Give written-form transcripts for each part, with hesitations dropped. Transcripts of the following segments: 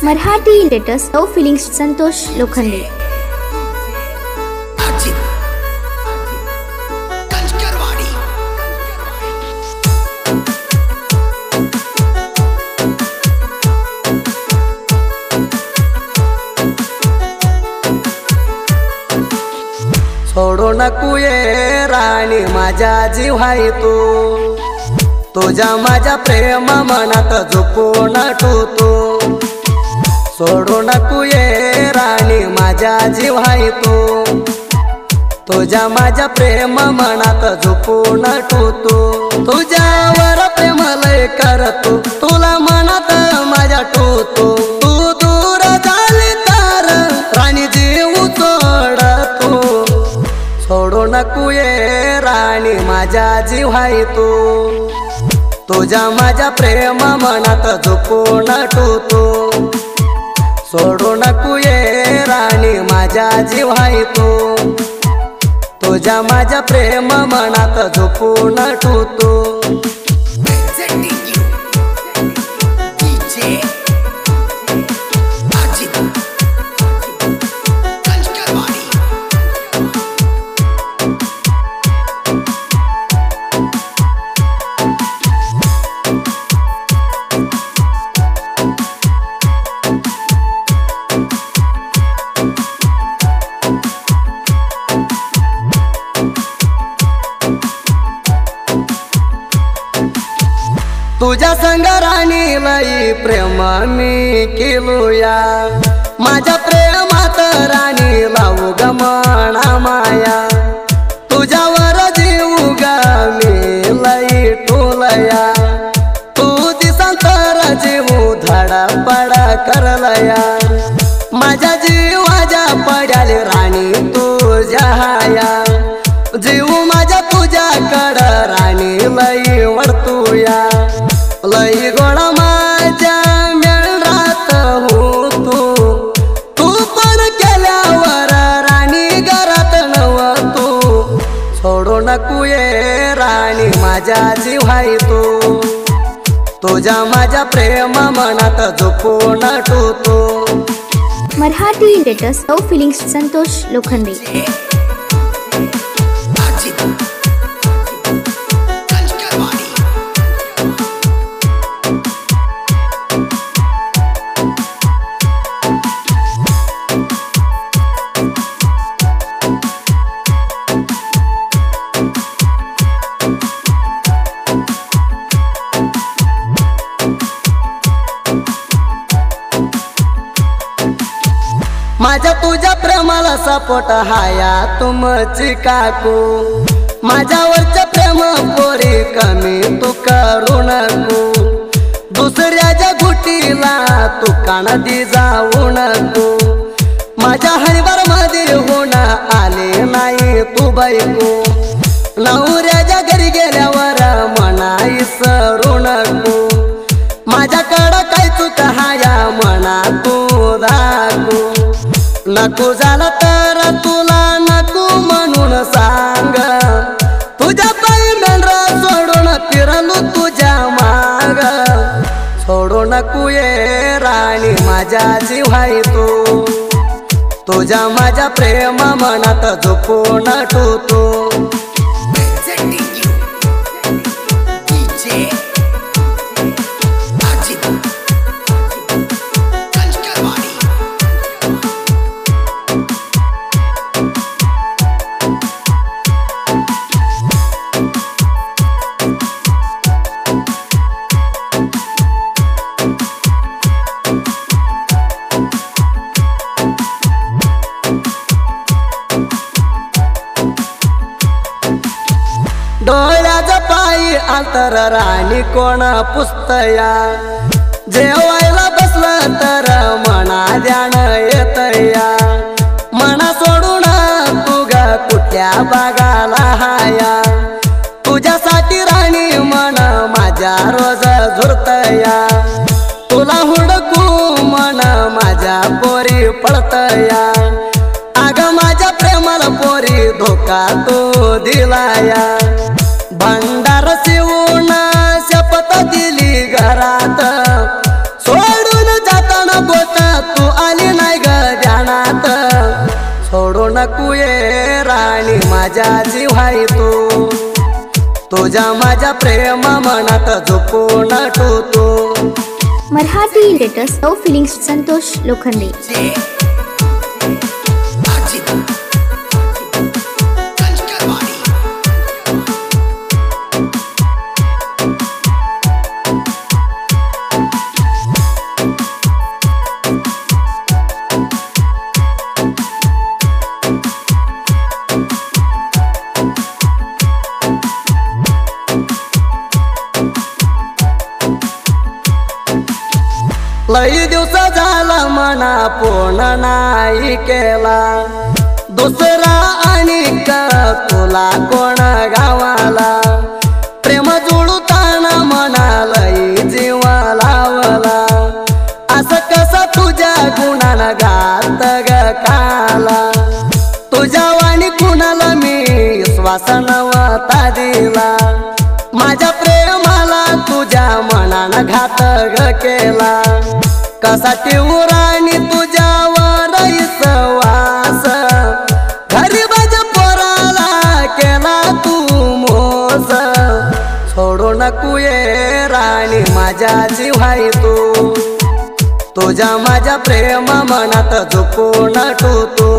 Marathi latest no feelings Santosh Lokhande. सोडू नको ये राणी माझा जीव आहे तू, तुझ्या माझ्या प्रेम मनात झोपून ठेवतो। सोडू नको ये राणी माझा जीव आहे तू, तुझ्या माझ्या प्रेम मनात झोपून ठेवतो। तुझ्यावर प्रेम लय करतो, तुला मनात माझ्या ठेवतो। तू दूर झाली तर राणी जीव सोडतो। सोडू नको ये राणी माझा जीव आहे तू, तुझ्या माझ्या प्रेम मनात झोपून ठेवतो। सोडू नको ये राणी माझा जीव आहे तू, तुझ्या माझ्या प्रेम मनात झोपून ठेवतो। तुझ्या संग राणी लई प्रेम मी केलूया, माझ्या प्रेमात राणी लावू ग मना माया। तुझ्यावर जीव ग मी लई टोलया, तू दिसांतर जीव धडपड करलया। माझ्या जीवाच्या पड्याले राणी तुझ्या हाया, जीव माझ्या तुझ्याकड राणी लई वळतूया। लई गोड माझ्या मेळरात हो तू पण केल्यावर राणी घरात नव्हतो। सोडू नको ये राणी माझा जीव आहे तू, तुझ्या माझ्या प्रेम मनात झोपून ठेवतो। Marathi latest no feelings Santosh Lokhande. माझ्या तुझ्या प्रेमाला सपोर्ट हाया तुमची काकू, माझ्यावरचं प्रेम पोरी कमी तू करू नको। दुसऱ्याच्या गुटीला तू कानादी जाऊ नको, माझ्या हरिवार मध्ये होण आले नाही तू बायको। नवऱ्याच्या घरी गेल्यावर मना विसरू नको, माझ्याकडं काय चूक हाया मना तू दाखू। नको झालं तर तुला नको म्हणून सांग, तुझ्या पायी मेंढरा सोडून फिरलो तुझ्या माग। सोडू नको ये राणी माझा जीव आहे तू, तुझ्या माझ्या प्रेम मनात झोपून ठेवतो। डोळ्याचा पायी अंतर राणी कोण पुसतया, जेवायला बसलं तर मना ध्यान येतया। मना सोडून तू ग कुठल्या बागाला हाया, तुझ्यासाठी राणी मन माझ्या रोज झुरतया। तुला हुडकू मन माझ्या पोरी पळतया, अग माझ्या प्रेमाला पोरी धोका तू दिलाया। भंडार शिवून शपथ दिली घरात, सोडून जाताना बोट माझ्या जीवाई तू तुझ्या माझ्या प्रेम मनात झोपून ठेवतो मराठी लेटेस्ट लव फिलिंग्स संतोष लोखंडे लई दिवस झाला मना पूर्ण नाही केला दुसरा आणि तुला कोण गावाला प्रेम जुळताना मना लई जीव लावला असं कसं तुझ्या गुणाला घात ग काला तुझ्या वाणी कुणाला मी श्वास नव्हता दिला माझ्या प्रेमाला तुझ्या मनानं घात ग केला कसा ठेवू राणी तुझ्यावर विश्वास घरी माझ्या पोराला केला तू मोस सोडू नको ये राणी माझ्या जीवाई तू तुझ्या माझ्या प्रेम मनात झोपून ठेवतो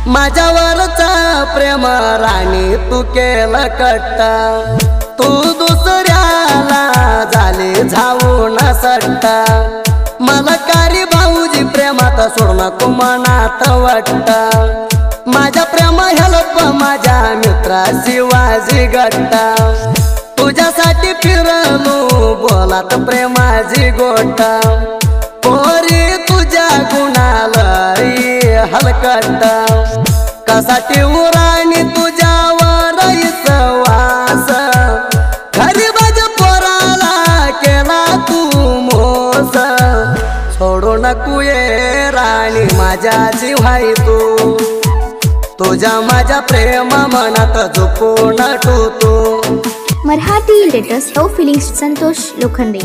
माझ्यावरचा प्रेम राणी तू केलं कट्टा तू दुसऱ्याला झाली झावून सट्टा मला कारी भाऊजी प्रेमात सोड नको मनात वाटता माझ्या प्रेम हेल्प माझ्या मित्रा शिवाजी गट्टा तुझ्यासाठी फिरलो बोलात प्रेमाची गोटा पोरी तुझ्या गुणाला हलकट्टा कसा ठेवू राणी तुझ्यावर विश्वास घरी माझ्या पोराला केला तू मोस सोडू नको ये राणी माझ्या जीवाई तू तुझ्या माझ्या प्रेम मनात झोपून ठेवतो मराठी लेटेस्ट लव फिलिंग्स संतोष लोखंडे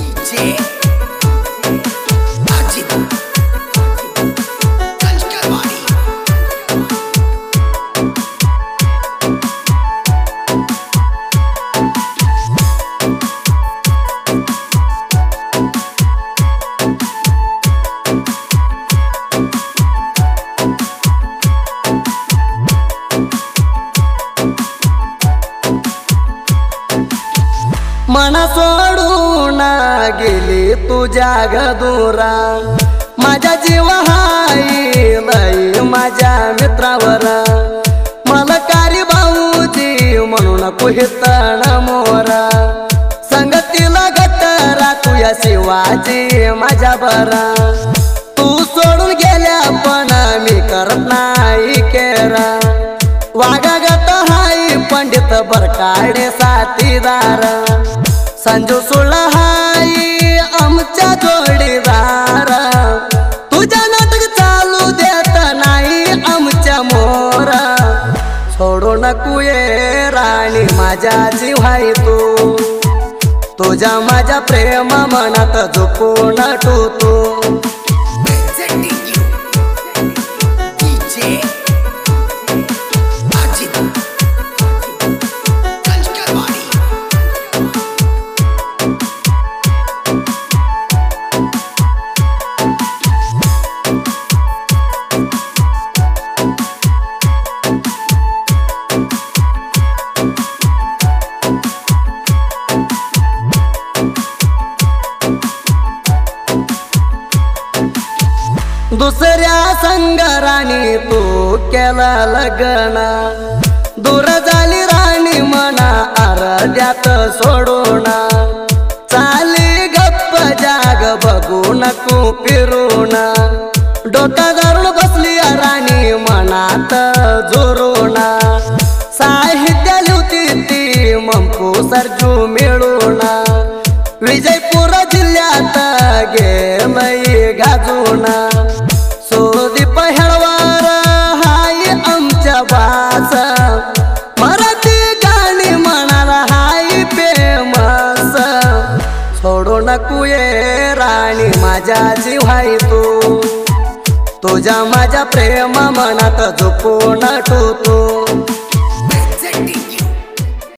मना सोडून गेली तुझ्या गदुरा माझ्या जीव हाई लई माझ्या मित्रावर मला कारी भाऊजी म्हणून कुहितण मोरा संगतीला गटरा तुया शिवाजी माझ्या बरा तू सोडून गेल्या पण मी करत नाही केरा वागागत हाई पंडित बरकाडे साथीदार संजू सुळ हाई आमच्या जोडीदार तुझ्या नाटक चालू देत नाही आमच्या मोर सोडू नको ये राणी माझ्या जीवाई तू तुझ्या माझ्या प्रेम मनात झोपून ठेवतो दुसऱ्या संगराणी तू केला लग्न दूर झाली राणी मना अर्ध्यात सोडून चाली गप्प जाग बघू नको फिरून डोका धरून बसली राणी मनात जोरून पंपू सरजू मिळून विजयपूर जिल्ह्यात गेलई गाजून सुदीप हेळवार हाय आमच्या बास मराठी गाणी म्हणाला हाय फेमस सोडू नको ये राणी माझ्या जीवाई तू तुझ्या माझ्या प्रेमा मनात झोपून ठेवतो